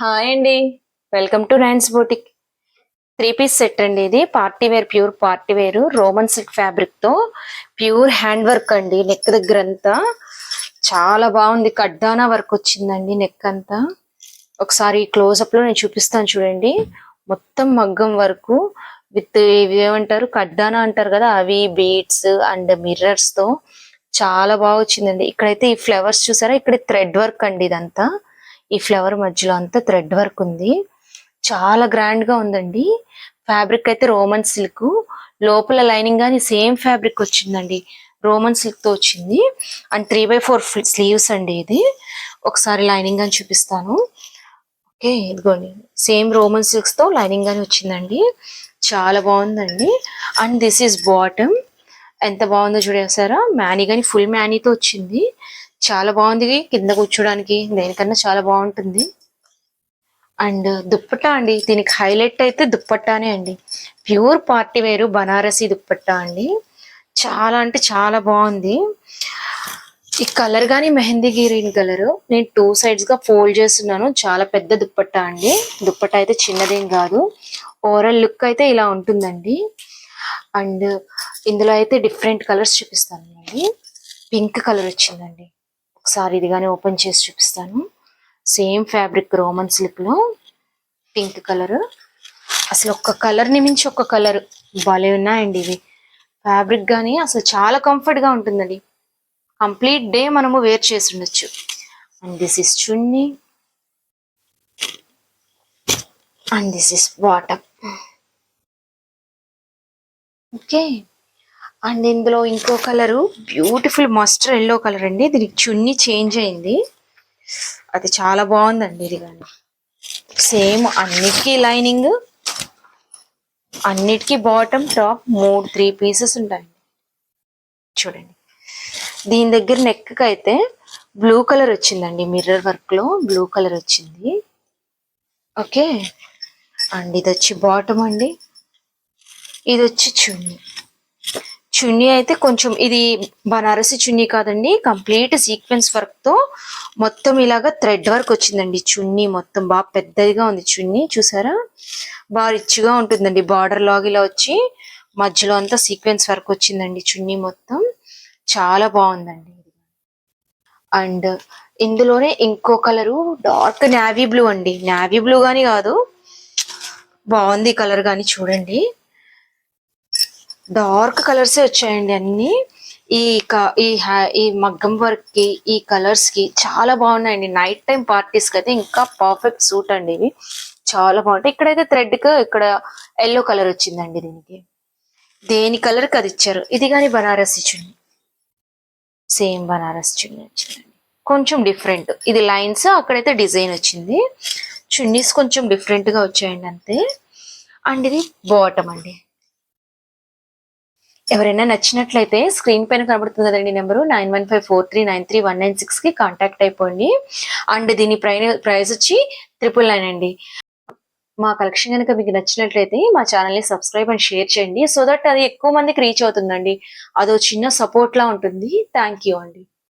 Hi అండి. Welcome to nines boutique. 3 piece set అండి. ఇది party wear, pure party wear, Roman silk fabric తో pure hand work అండి. Neck దగ్గర అంతా చాలా బాగుంది. కడ్డానా వర్క్ వచ్చిందండి నెక్ అంతా. ఒకసారి క్లోజ్అప్ లో నేను చూపిస్తాను చూడండి. మొత్తం మగ్గం వరకు విత్ ఇవి ఏమంటారు, కడ్డానా అంటారు కదా, అవి బీడ్స్ అండ్ మిర్రర్స్ తో చాలా బాగా వచ్చిందండి. ఇక్కడైతే ఈ ఫ్లవర్స్ చూసారా, ఇక్కడ థ్రెడ్ వర్క్ అండి. ఇదంతా ఈ ఫ్లవర్ మధ్యలో అంతా థ్రెడ్ వర్క్ ఉంది. చాలా గ్రాండ్ గా ఉందండి. ఫ్యాబ్రిక్ అయితే రోమన్ సిల్క్, లోపల లైనింగ్ గానీ సేమ్ ఫ్యాబ్రిక్ వచ్చిందండి. రోమన్ సిల్క్ తో వచ్చింది. అండ్ 3/4 స్లీవ్స్ అండి. ఇది ఒకసారి లైనింగ్ అని చూపిస్తాను. ఓకే, ఇదిగోండి సేమ్ రోమన్ సిల్క్స్ తో లైనింగ్ గానీ వచ్చిందండి. చాలా బాగుందండి. And this is bottom. ఎంత బాగుందో చూడేసారా, మ్యానీ గానీ ఫుల్ మ్యానీతో వచ్చింది. చాలా బాగుంది. కింద కూర్చోడానికి దేనికన్నా చాలా బాగుంటుంది. అండ్ దుప్పట్టా అండి, దీనికి హైలైట్ అయితే దుప్పట్టానే అండి. ప్యూర్ పార్టీ వేరు బనారసి దుప్పట్టా అండి. చాలా అంటే చాలా బాగుంది. ఈ కలర్ గానీ మెహందీ గ్రీన్ కలర్, నేను 2 సైడ్స్ గా ఫోల్డ్ చేస్తున్నాను. చాలా పెద్ద దుప్పట్టా అండి. దుప్పట్టా అయితే చిన్నదేం కాదు. ఓవరాల్ లుక్ అయితే ఇలా ఉంటుందండి. అండ్ ఇందులో అయితే డిఫరెంట్ కలర్స్ చూపిస్తానండి. పింక్ కలర్ వచ్చిందండి. ఒకసారి ఇది కానీ ఓపెన్ చేసి చూపిస్తాను. సేమ్ ఫ్యాబ్రిక్ రోమన్ సిల్క్ లో పింక్ కలర్. అసలు ఒక్క కలర్ ని మించి ఒక్క కలర్ భలే ఉన్నాయండి ఇవి. ఫ్యాబ్రిక్ గానీ అసలు చాలా కంఫర్ట్ గా ఉంటుందండి. కంప్లీట్ డే మనము వేర్ చేసి ఉండొచ్చు. And this is chunni and this is bottom. Okay, and ఇందులో ఇంకో colour beautiful mustard yellow colour అండి. దీనికి చున్నీ చేంజ్ అయింది. అది చాలా బాగుందండి. ఇది కానీ సేమ్ అన్నిటికీ లైనింగ్, అన్నిటికీ బాటమ్ టాప్ 3 పీసెస్ ఉంటాయి చూడండి. దీని దగ్గర నెక్ కి అయితే బ్లూ కలర్ వచ్చిందండి. మిర్రర్ వర్క్ లో బ్లూ కలర్ వచ్చింది. ఓకే, అండ్ ఇది వచ్చి బాటమ్ అండి. ఇది వచ్చి చున్నీ. చున్నీ అయితే కొంచెం ఇది బనారసి చున్నీ కాదండి, కంప్లీట్ సీక్వెన్స్ వర్క్ తో మొత్తం ఇలాగా థ్రెడ్ వర్క్ వచ్చిందండి. చున్నీ మొత్తం బాగా పెద్దదిగా ఉంది. చున్నీ చూసారా, బాగా రిచ్ గా ఉంటుందండి. బార్డర్ లాగా ఇలా వచ్చి మధ్యలో అంతా సీక్వెన్స్ వర్క్ వచ్చిందండి. చున్నీ మొత్తం చాలా బాగుందండి. అండ్ ఇందులోనే ఇంకో కలరు డార్క్ నావీ బ్లూ అండి. నావీ బ్లూ గాని కాదు, బాగుంది కలర్ గాని. చూడండి డార్క్ కలర్సే వచ్చాయండి అన్ని. ఈ ఈ మగ్గం వర్క్ కి, ఈ కలర్స్ కి చాలా బాగున్నాయండి. నైట్ టైం పార్టీస్ కి అయితే ఇంకా పర్ఫెక్ట్ సూట్ అండి ఇవి. చాలా బాగుంటాయి. ఇక్కడైతే థ్రెడ్ కి ఇక్కడ ఎల్లో కలర్ వచ్చిందండి. దీనికి దేని కలర్ కి అది ఇచ్చారు. ఇది కానీ బనారసి చున్నీ, సేమ్ బనారస్ చున్నీ వచ్చిందండి. కొంచెం డిఫరెంట్, ఇది లైన్స్, అక్కడైతే డిజైన్ వచ్చింది. చున్నీస్ కొంచెం డిఫరెంట్ గా వచ్చాయండి అంతే. అండ్ ఇది బాటమ్ అండి. ఎవరైనా నచ్చినట్లయితే స్క్రీన్ పైన కనబడుతుంది కదండి నెంబరు 9154393196 కి కాంటాక్ట్ అయిపోండి. అండ్ దీని ప్రైస్ వచ్చి 999 అండి. మా కలెక్షన్ కనుక మీకు నచ్చినట్లయితే మా ఛానల్ ని సబ్స్క్రైబ్ అండ్ షేర్ చేయండి. సో దట్ అది ఎక్కువ మందికి రీచ్ అవుతుందండి. అదో చిన్న సపోర్ట్ లా ఉంటుంది. థ్యాంక్ యూ అండి.